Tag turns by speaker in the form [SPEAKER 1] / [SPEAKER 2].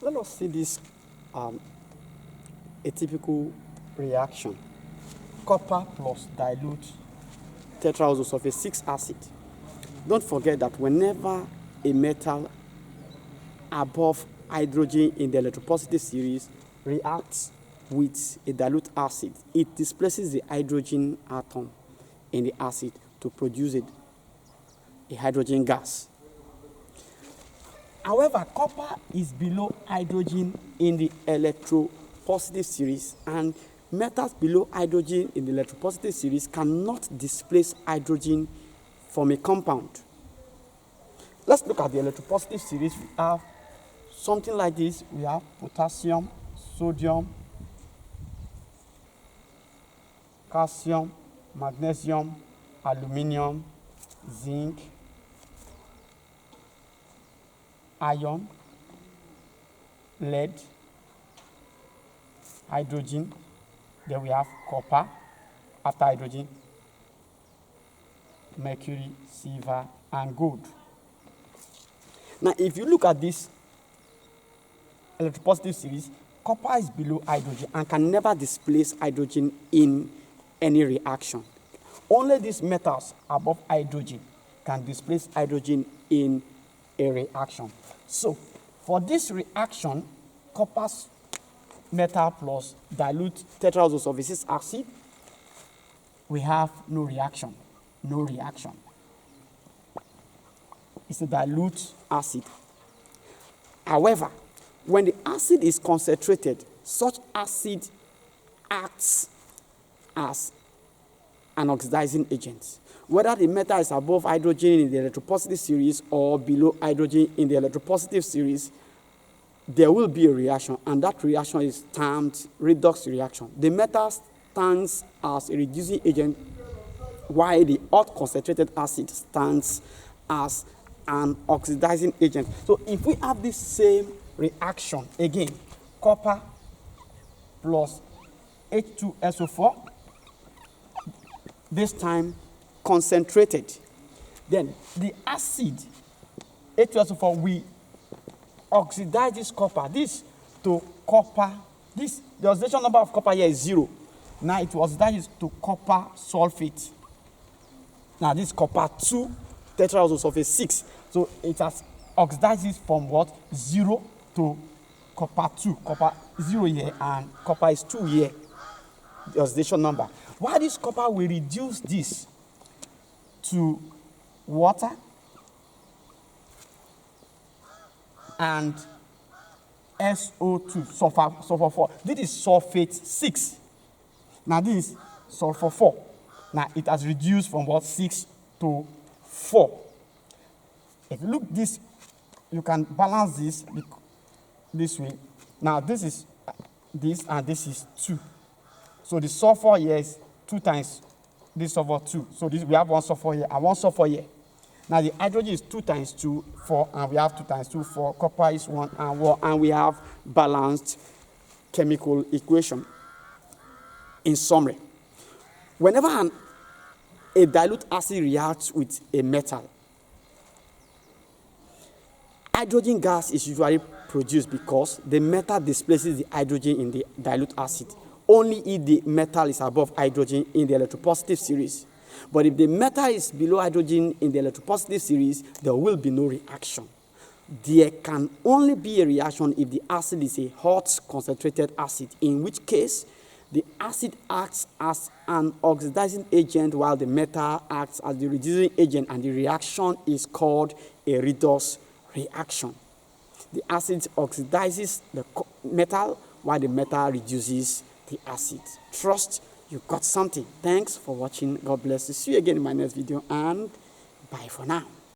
[SPEAKER 1] Let us see this a typical reaction. Copper plus dilute tetraoxosulfate 6 acid. Don't forget that whenever a metal above hydrogen in the electropositive series reacts with a dilute acid, it displaces the hydrogen atom in the acid to produce a hydrogen gas. However, copper is below hydrogen in the electropositive series, and metals below hydrogen in the electropositive series cannot displace hydrogen from a compound. Let's look at the electropositive series. We have something like this. We have potassium, sodium, calcium, magnesium, aluminium, zinc, iron, lead, hydrogen. Then we have copper after hydrogen, mercury, silver, and gold. Now, if you look at this electropositive series, copper is below hydrogen and can never displace hydrogen in any reaction. Only these metals above hydrogen can displace hydrogen in a reaction. So, for this reaction, copper's metal plus dilute tetraoxosulfate 6 acid, we have no reaction. No reaction. It's a dilute acid. However, when the acid is concentrated, such acid acts as an oxidizing agent. Whether the metal is above hydrogen in the electropositive series or below hydrogen in the electropositive series, there will be a reaction, and that reaction is termed redox reaction. The metal stands as a reducing agent, while the hot concentrated acid stands as an oxidizing agent. So if we have this same reaction, again, copper plus H2SO4, this time concentrated, then the acid H2SO4 will oxidize this copper, this to copper, this, the oxidation number of copper here is 0. Now it oxidizes to copper sulfate. Now this copper 2 tetraoxosulfate 6. So it has oxidizes from what? 0 to copper 2. Copper 0 here and copper is 2 here. The oxidation number. Why this copper will reduce this to water and SO2, sulfur 4. This is sulfate 6. Now this is sulfur 4. Now it has reduced from what? 6 to 4. If you look this, you can balance this way. Now this is this and this is 2. So the sulfur here is 2 times this sulfur 2. So this, we have one sulfur here and one sulfur here. Now the hydrogen is 2 times 2, 4, and we have 2 times 2, 4. Copper is 1 and 1, and we have balanced chemical equation. In summary, whenever a dilute acid reacts with a metal, hydrogen gas is usually produced because the metal displaces the hydrogen in the dilute acid, only if the metal is above hydrogen in the electropositive series. But if the metal is below hydrogen in the electropositive series, there will be no reaction. There can only be a reaction if the acid is a hot concentrated acid, in which case the acid acts as an oxidizing agent while the metal acts as the reducing agent, and the reaction is called a redox reaction. The acid oxidizes the metal while the metal reduces the acid. Trust you got something. Thanks for watching. God bless you. See you again in my next video, and bye for now.